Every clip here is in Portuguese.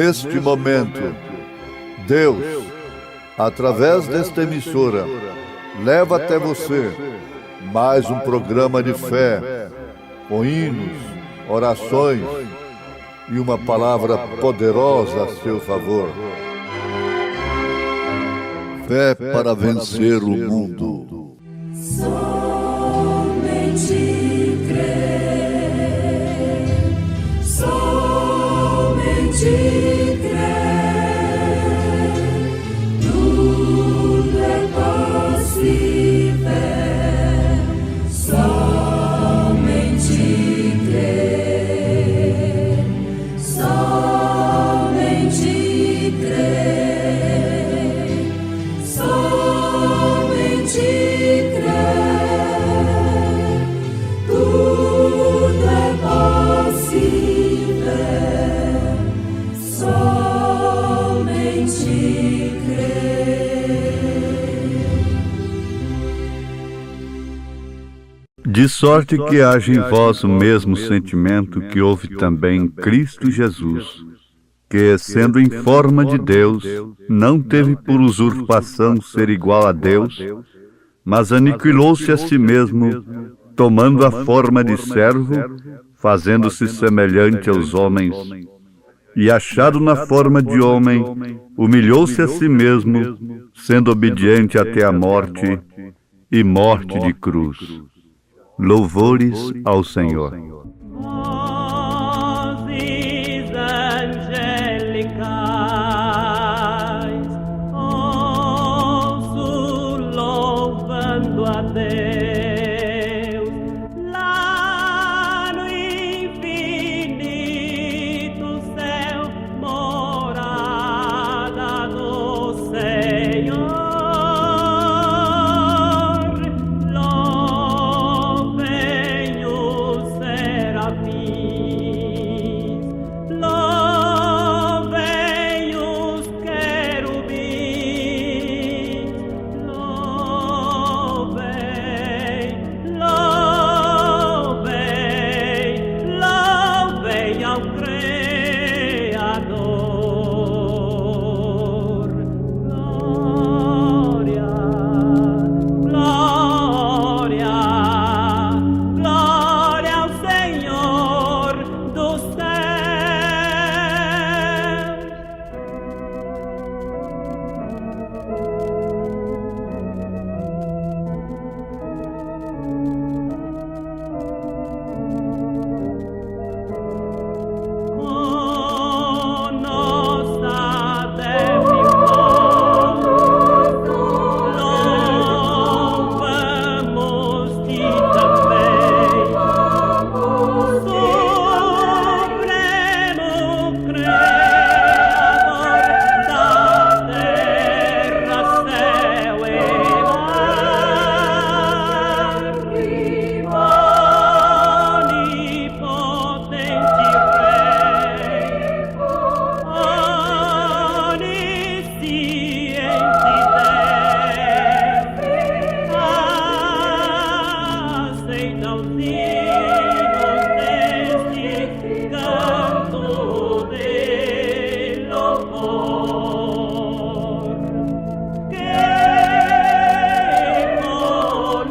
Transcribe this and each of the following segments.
neste momento, Deus, através desta emissora, leva até você mais um programa de fé, com hinos, orações e uma palavra poderosa a seu favor. Fé para vencer o mundo. Somente crer, somente crer, tudo é possível. Somente crer, somente crer, somente crer, tudo é possível. Somente crer. De sorte que haja em vós o mesmo sentimento que houve também em Cristo Jesus, que, sendo em forma de Deus, não teve por usurpação ser igual a Deus, mas aniquilou-se a si mesmo, tomando a forma de servo, fazendo-se semelhante aos homens, e achado na forma de homem, humilhou-se a si mesmo, sendo obediente até a morte, e morte de cruz. Louvores ao Senhor. Vozes angelicais, ouço louvando a Deus, lá no infinito céu, morada do Senhor. Louvem os serafins, louvem os querubins, louvem, louvem, louvem ao Criador. Glória, glória, glória ao Senhor dos céus. Com nossa débil voz, louvamos-te também, Supremo Criador da terra, céu e mar, onipotente Rei, onisciente Deus, aceita os hinos deste canto de louvor, que com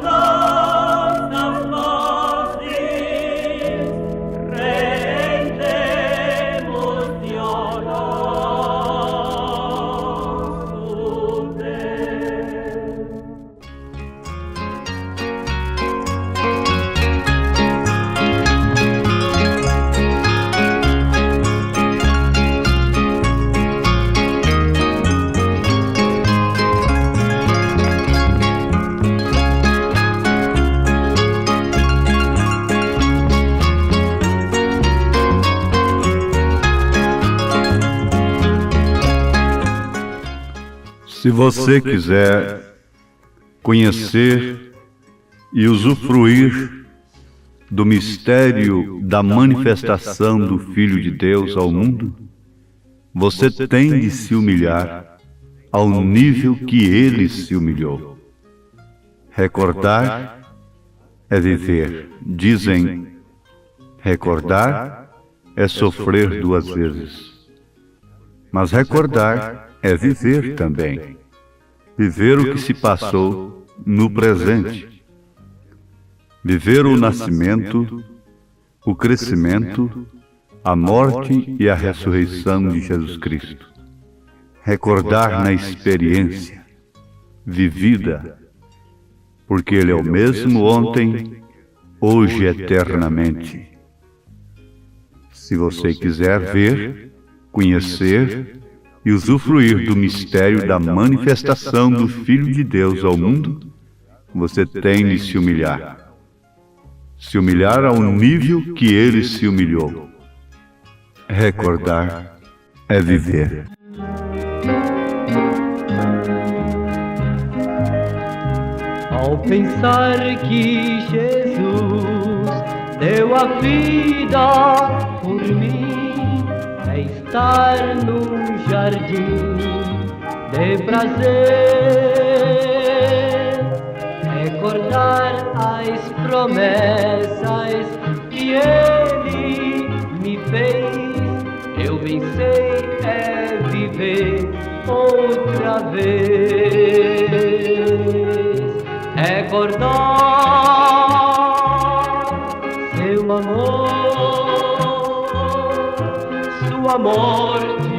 nossas vozes rendemos-te ao nosso Deus. Se você quiser conhecer e usufruir do mistério da manifestação do Filho de Deus ao mundo, você tem de se humilhar ao nível que ele se humilhou. Recordar é viver. Dizem, recordar é sofrer duas vezes. Mas recordar é viver também. Viver o que se passou no presente. Viver o nascimento, o crescimento, a morte e a ressurreição de Jesus Cristo. Recordar na experiência vivida, porque Ele é o mesmo ontem, hoje e eternamente. Se você quiser ver, conhecer e usufruir do mistério da manifestação do Filho de Deus ao mundo, você tem de se humilhar. Se humilhar ao nível que Ele se humilhou. Recordar é viver. Ao pensar que Jesus deu a vida por mim, é estar num jardim de prazer, recordar as promessas que Ele me fez. Eu bem sei é viver outra vez. Recordar seu amor, sua morte,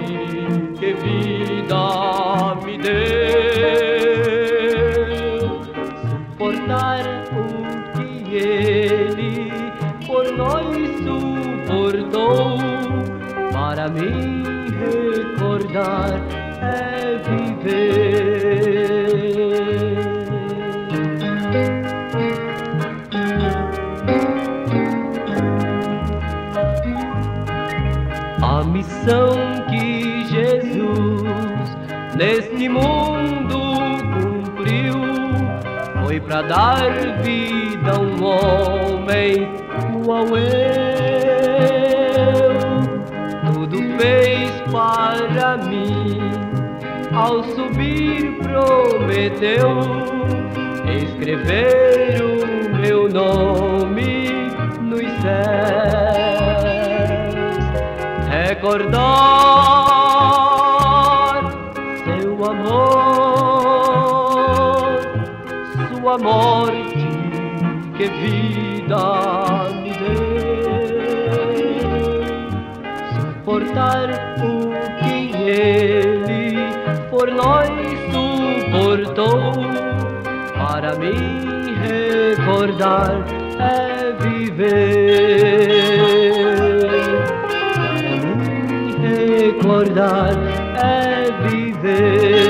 que vida me deu. Suportar o que Ele por nós suportou, para mim recordar é viver. A missão que Jesus neste mundo cumpriu foi para dar vida a um homem igual eu. Tudo fez para mim, ao subir prometeu escrever o meu nome nos céus. Recordar seu amor, sua morte, que vida me deu. Suportar o que Ele por nós suportou, para mim recordar é viver. Recordar é viver.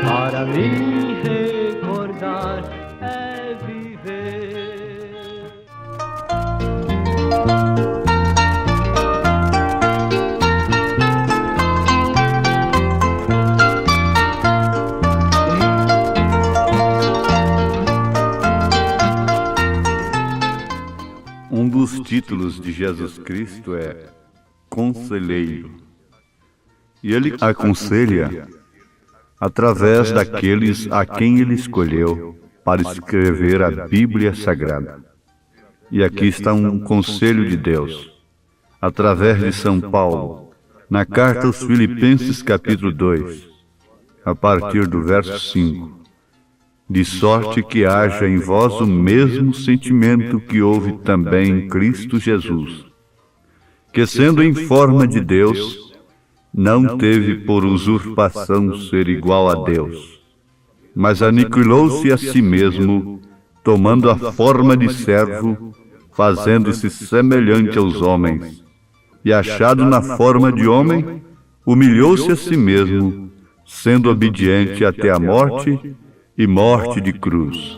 Para mim recordar é viver. Um dos títulos de Jesus Cristo é Conselheiro. E Ele aconselha através daqueles a quem Ele escolheu para escrever a Bíblia Sagrada. E aqui está um conselho de Deus, através de São Paulo, na carta aos Filipenses capítulo 2, a partir do verso 5. De sorte que haja em vós o mesmo sentimento que houve também em Cristo Jesus, que sendo em forma de Deus, não teve por usurpação ser igual a Deus, mas aniquilou-se a si mesmo, tomando a forma de servo, fazendo-se semelhante aos homens, e achado na forma de homem, humilhou-se a si mesmo, sendo obediente até a morte e morte de cruz.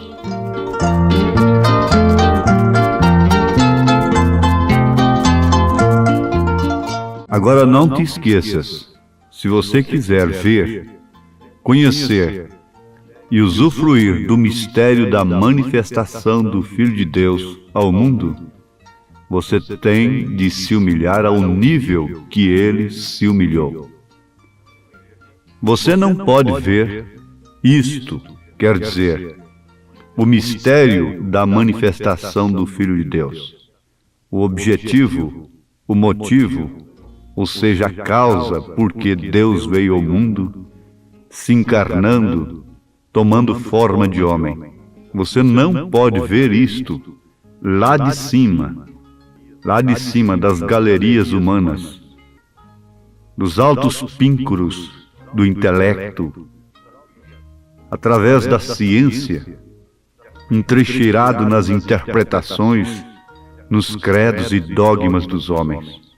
Agora não te esqueças, se você quiser ver, conhecer e usufruir do mistério da manifestação do Filho de Deus ao mundo, você tem de se humilhar ao nível que Ele se humilhou. Você não pode ver isto, quer dizer, o mistério da manifestação do Filho de Deus, o objetivo, o motivo, ou seja, a causa por que Deus veio ao mundo, se encarnando, tomando forma de homem. Você não pode ver isto lá de cima das galerias humanas, dos altos píncaros do intelecto, através da ciência, entrincheirado nas interpretações, nos credos e dogmas dos homens.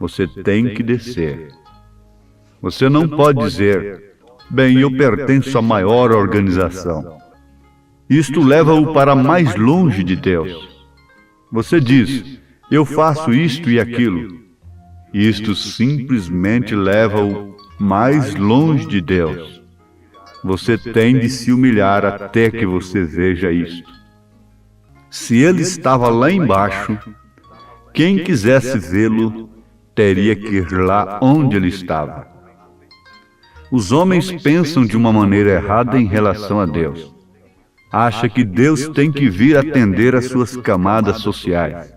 Você tem que descer. Você não pode dizer, bem, eu pertenço à maior organização. Isto leva-o para mais longe de Deus. Você diz, eu faço isto e aquilo. Isto simplesmente leva-o mais longe de Deus. Você tem de se humilhar até que você veja isto. Se ele estava lá embaixo, quem quisesse vê-lo teria que ir lá onde ele estava. Os homens pensam de uma maneira errada em relação a Deus. Acha que Deus tem que vir atender às suas camadas sociais,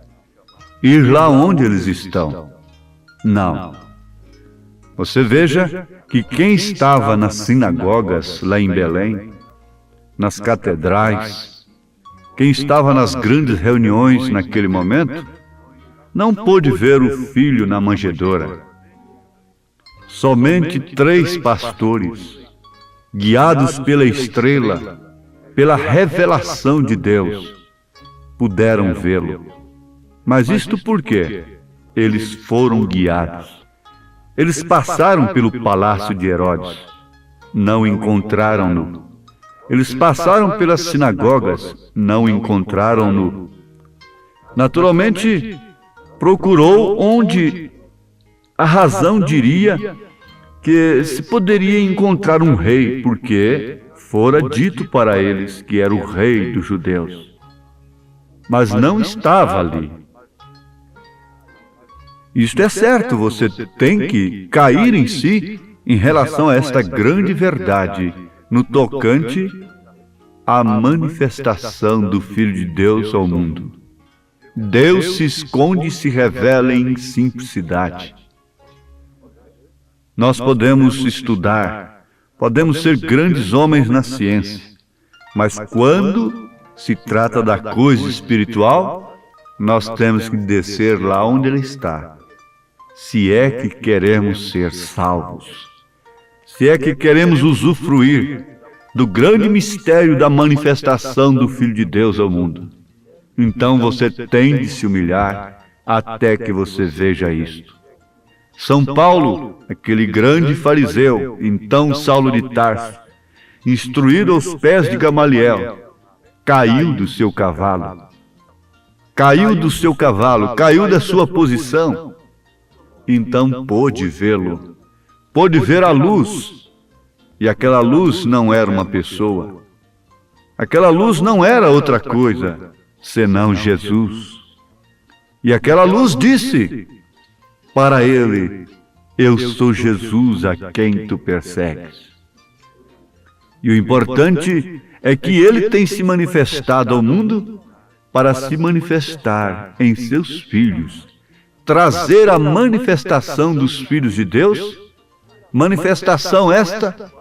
ir lá onde eles estão. Não. Você veja que quem estava nas sinagogas lá em Belém, nas catedrais, quem estava nas grandes reuniões naquele momento, não pôde ver o filho na manjedoura. Somente 3 pastores, guiados pela estrela, pela revelação de Deus, puderam vê-lo. Mas isto por quê? Eles foram guiados. Eles passaram pelo palácio de Herodes, não encontraram-no. Eles passaram pelas sinagogas, não encontraram-no. Naturalmente, procurou onde a razão diria que se poderia encontrar um rei, porque fora dito para eles que era o rei dos judeus. Mas não estava ali. Isto é certo, você tem que cair em si em relação a esta grande verdade no tocante à manifestação do Filho de Deus ao mundo. Deus se esconde e se revela em simplicidade. Nós podemos estudar, podemos ser grandes homens na ciência, mas quando se trata da coisa espiritual, nós temos que descer lá onde Ele está. Se é que queremos ser salvos, se é que queremos usufruir do grande mistério da manifestação do Filho de Deus ao mundo, então você tem de se humilhar até que você veja isto. São Paulo, aquele grande fariseu, então Saulo de Tarso, instruído aos pés de Gamaliel, caiu do seu cavalo. Caiu da sua posição. Então pôde vê-lo, pôde ver a luz, e aquela luz não era uma pessoa. Aquela luz não era outra coisa, senão Jesus. E aquela luz disse para ele, eu sou Jesus a quem tu persegues. E o importante é que ele tem se manifestado ao mundo para se manifestar em seus filhos, trazer a manifestação dos filhos de Deus, manifestação esta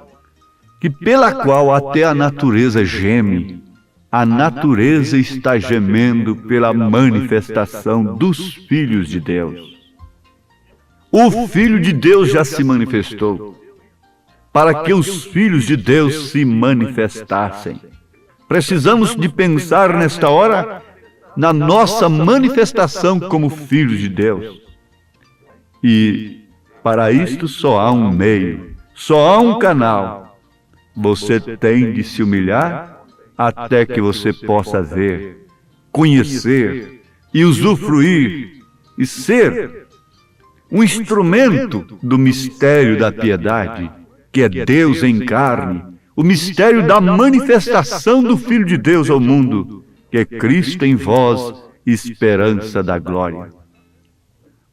que pela qual até a natureza geme. A natureza está gemendo pela manifestação dos filhos de Deus. O Filho de Deus já se manifestou, para que os filhos de Deus se manifestassem. Precisamos de pensar nesta hora na nossa manifestação como filhos de Deus. E para isto só há um meio, só há um canal. Você tem de se humilhar até que você possa ver, conhecer e usufruir e ser um instrumento do mistério da piedade, que é Deus em carne, o mistério da manifestação do Filho de Deus ao mundo, que é Cristo em vós, esperança da glória.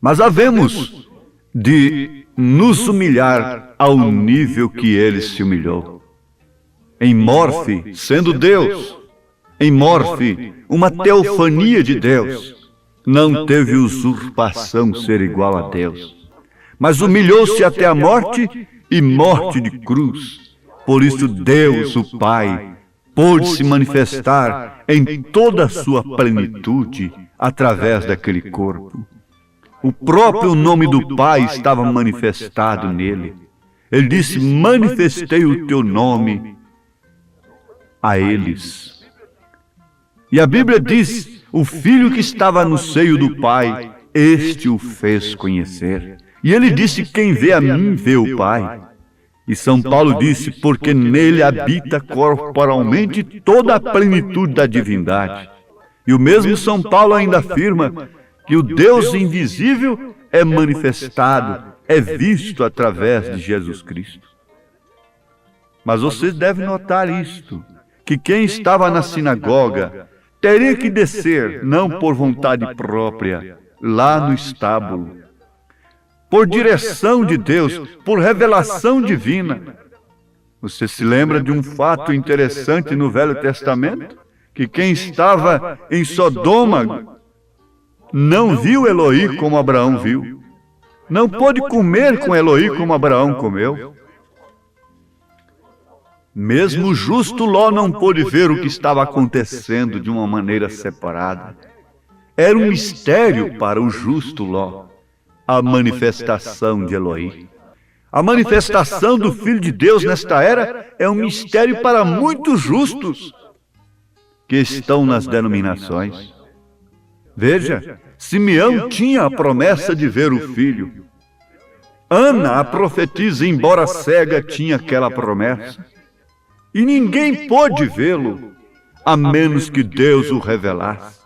Mas havemos de nos humilhar ao nível que Ele se humilhou. Em morfe, sendo Deus, em morfe, uma teofania de Deus, não teve usurpação ser igual a Deus, mas humilhou-se até a morte e morte de cruz. Por isso Deus, o Pai, pôde se manifestar em toda a sua plenitude através daquele corpo. O próprio nome do Pai estava manifestado nele. Ele disse: manifestei o teu nome a eles. E a Bíblia diz: o Filho que estava no seio do Pai, este o fez conhecer. E ele disse: quem vê a mim, vê o Pai. E São Paulo disse: porque nele habita corporalmente toda a plenitude da divindade. E o mesmo São Paulo ainda afirma que o Deus invisível é manifestado, é visto através de Jesus Cristo. Mas vocês devem notar isto, que quem estava na sinagoga teria que descer, não por vontade própria, lá no estábulo, por direção de Deus, por revelação divina. Você se lembra de um fato interessante no Velho Testamento? Que quem estava em Sodoma não viu Eloi como Abraão viu. Não pôde comer com Eloi como Abraão comeu. Mesmo o justo Ló não pôde ver o que estava acontecendo de uma maneira separada. Era um mistério para o justo Ló, a manifestação de Eloi. A manifestação do Filho de Deus nesta era é um mistério para muitos justos que estão nas denominações. Veja, Simeão tinha a promessa de ver o Filho. Ana, a profetisa, embora cega, tinha aquela promessa. E ninguém pôde vê-lo, a menos que Deus o revelasse.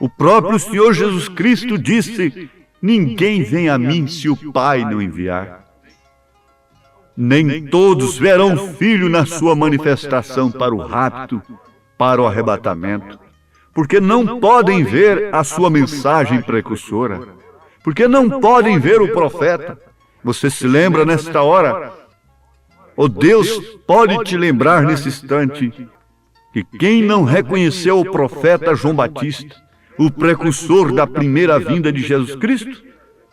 O próprio Senhor Jesus Cristo disse: ninguém vem a mim se o Pai não enviar. Nem todos verão o Filho na sua manifestação para o rapto, para o arrebatamento, porque não podem ver a sua mensagem precursora, porque não podem ver o profeta. Você se lembra nesta hora? Oh, Deus pode te lembrar nesse instante que quem não reconheceu o profeta João Batista, o precursor da primeira vinda de Jesus Cristo,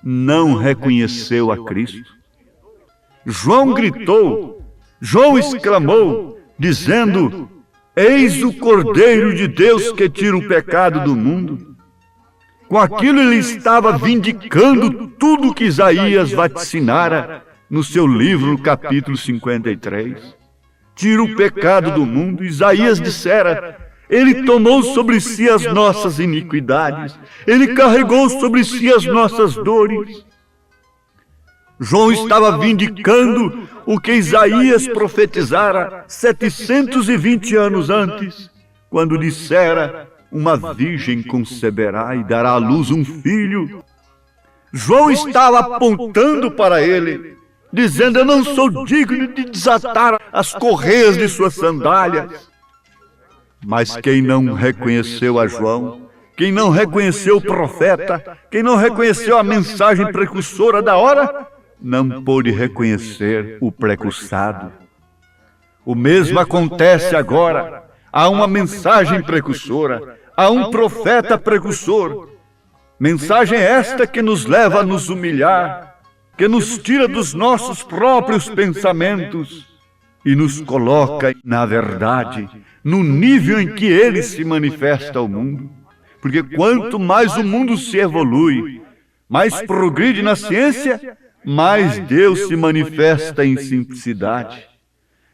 não reconheceu a Cristo. João gritou, João exclamou, dizendo: eis o Cordeiro de Deus que tira o pecado do mundo. Com aquilo ele estava vindicando tudo que Isaías vaticinara no seu livro, no capítulo 53. Tira o pecado do mundo. Isaías dissera: ele tomou sobre si as nossas iniquidades, ele carregou sobre si as nossas dores. João estava vindicando o que Isaías profetizara 720 anos antes, quando dissera: uma virgem conceberá e dará à luz um filho. João estava apontando para ele, dizendo: eu não sou digno de desatar as correias de suas sandálias. Mas quem não reconheceu a João, quem não reconheceu o profeta, quem não reconheceu a mensagem precursora da hora, não pôde reconhecer o precursado. O mesmo acontece agora. Há uma mensagem precursora, há um profeta precursor. Mensagem esta que nos leva a nos humilhar, que nos tira dos nossos próprios pensamentos e nos coloca na verdade, no nível em que ele se manifesta ao mundo. Porque quanto mais o mundo se evolui, mais progride na ciência, mais Deus se manifesta em simplicidade.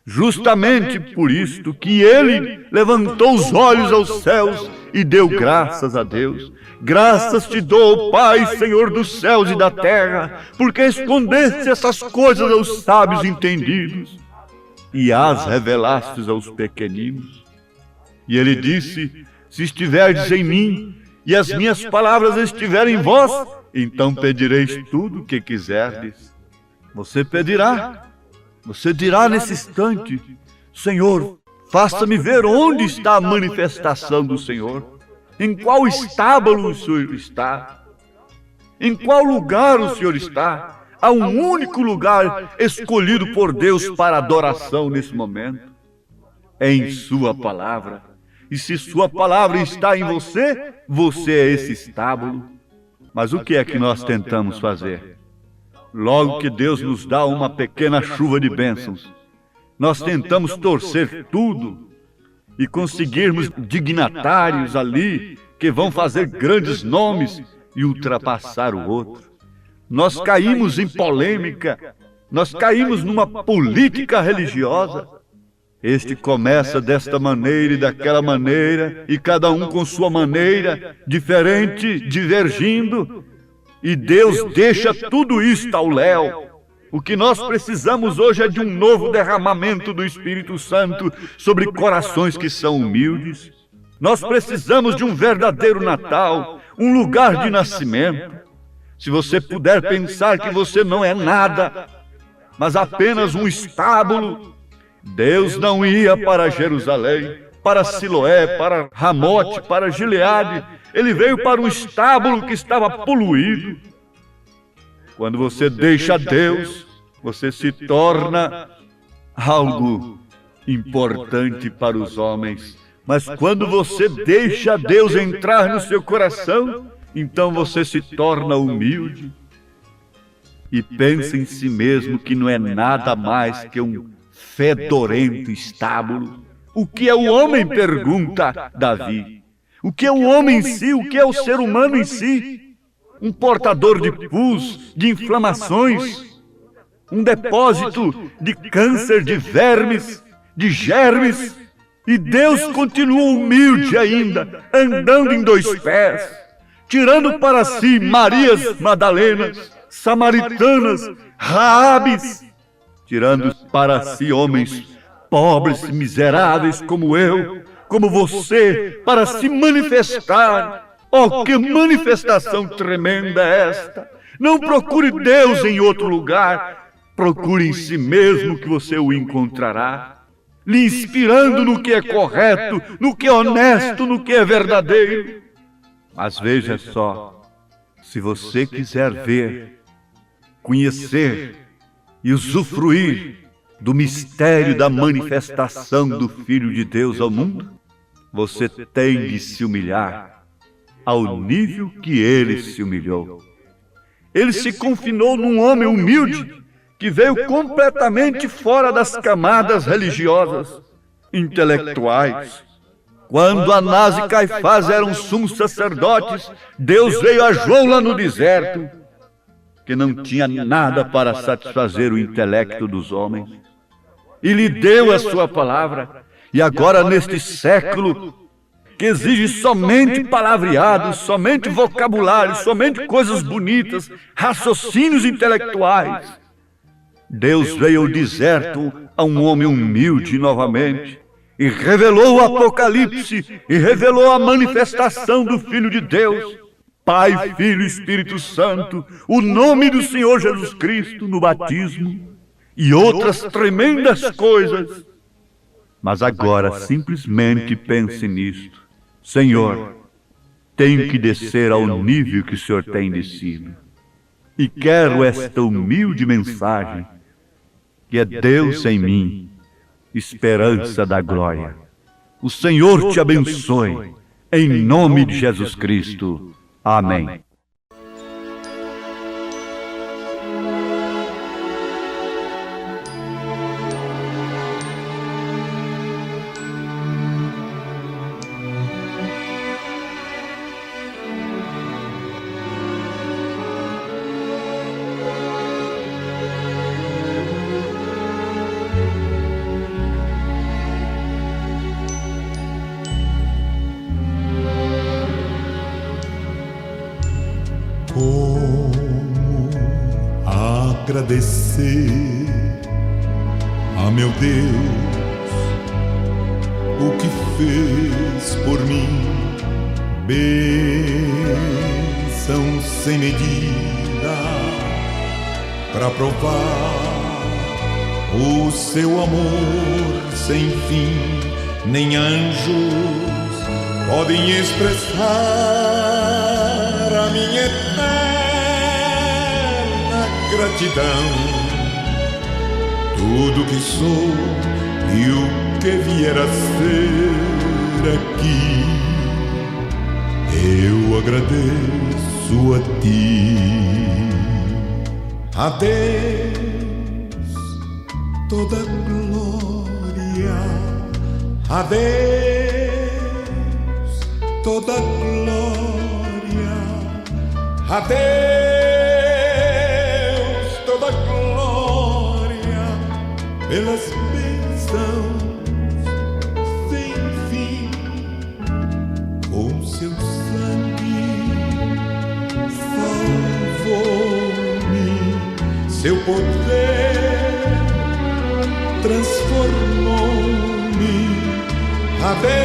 Justamente por isto que ele levantou os olhos aos céus e deu graças a Deus. Graças te dou, Pai, Senhor dos céus e da terra, porque escondeste essas coisas aos sábios entendidos e as revelastes aos pequeninos. E ele disse: se estiverdes em mim e as minhas palavras estiverem em vós, então pedireis tudo o que quiserdes. Você pedirá. Você dirá nesse instante: Senhor, faça-me ver onde está a manifestação do Senhor. Em qual estábulo o Senhor está? Em qual lugar o Senhor está? Há um único lugar escolhido por Deus para adoração nesse momento. É em sua palavra. E se sua palavra está em você, você é esse estábulo. Mas o que é que nós tentamos fazer? Logo que Deus nos dá uma pequena chuva de bênçãos, nós tentamos torcer tudo e conseguirmos dignatários ali que vão fazer grandes nomes e ultrapassar o outro. Nós caímos em polêmica, nós caímos numa política religiosa. Este começa desta maneira e daquela maneira, e cada um com sua maneira, diferente, divergindo, e Deus deixa tudo isto ao léu. O que nós precisamos hoje é de um novo derramamento do Espírito Santo sobre corações que são humildes. Nós precisamos de um verdadeiro Natal, um lugar de nascimento. Se você puder pensar que você não é nada, mas apenas um estábulo, Deus não ia para Jerusalém, para Siloé, para Ramote, para Gileade. Ele veio para um estábulo que estava poluído. Quando você deixa Deus, você se torna algo importante para os homens. Mas quando você deixa Deus entrar no seu coração, então você se torna humilde e pensa em si mesmo que não é nada mais que um fedorento estábulo. O que é o homem? Pergunta Davi. O que é o homem em si? O que é o ser humano em si? Um portador de pus, de inflamações, um depósito de câncer, de vermes, de germes. E Deus continua humilde ainda, andando em dois pés, tirando para si Marias Madalenas, Samaritanas, Raabes, tirando para si homens pobres e miseráveis como eu, como você, para se manifestar. Oh, que manifestação tremenda é esta! Não procure Deus em outro lugar, procure em si mesmo que você o encontrará, lhe inspirando no que é correto, no que é honesto, no que é verdadeiro. Mas veja só, se você quiser ver, conhecer e usufruir do mistério da manifestação do Filho de Deus ao mundo, você tem de se humilhar ao nível que ele se humilhou. Ele se confinou num homem humilde que veio completamente fora das camadas religiosas, intelectuais. Quando Anás e Caifás eram sumos sacerdotes, Deus veio a João lá no deserto, que não tinha nada para satisfazer o intelecto dos homens, e lhe deu a sua palavra. E agora, neste século, que exige somente palavreados, somente vocabulário, somente coisas bonitas, raciocínios intelectuais, Deus veio ao deserto a um homem humilde novamente, e revelou o Apocalipse, e revelou a manifestação do Filho de Deus, Pai, Filho e Espírito Santo, o nome do Senhor Jesus Cristo no batismo, e outras tremendas coisas. Mas agora simplesmente pense nisto: Senhor, tenho que descer ao nível que o Senhor tem descido, e quero esta humilde mensagem, que é Deus em mim, esperança da glória. O Senhor te abençoe, em nome de Jesus Cristo. Amém. Agradecer a meu Deus o que fez por mim, bênção sem medida, para provar o seu amor sem fim. Nem anjos podem expressar a minha eterna gratidão. Tudo que sou e o que vier a ser aqui, eu agradeço a ti. A Deus toda glória, a Deus toda glória, a Deus toda glória, pelas bênçãos sem fim, com seu sangue salvou-me, seu poder transformou-me. A Deus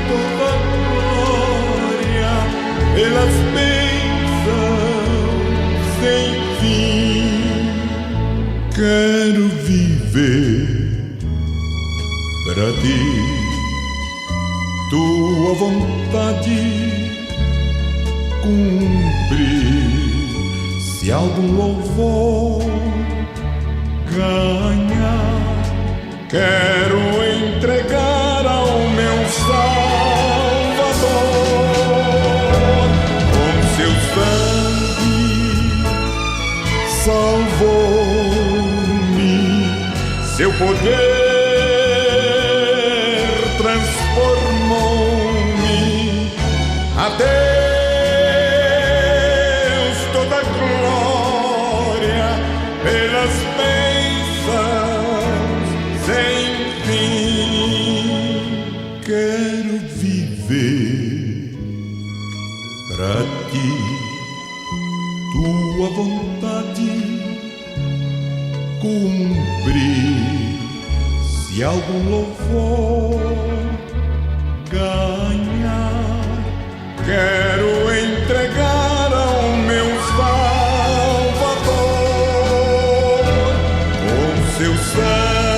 toda glória, pelas bênçãos sem fim. Quero viver pra ti, tua vontade cumprir. Se algum louvor ganhar, quero entregar ao meu Salvador. Com seu sangue salvou-me, seu poder transformou-me. A Deus toda glória, pelas bênçãos sem fim. Quero viver pra ti, tua vontade cumprir. Se algum louvor ganhar, quero entregar ao meu Salvador. Com seu sangue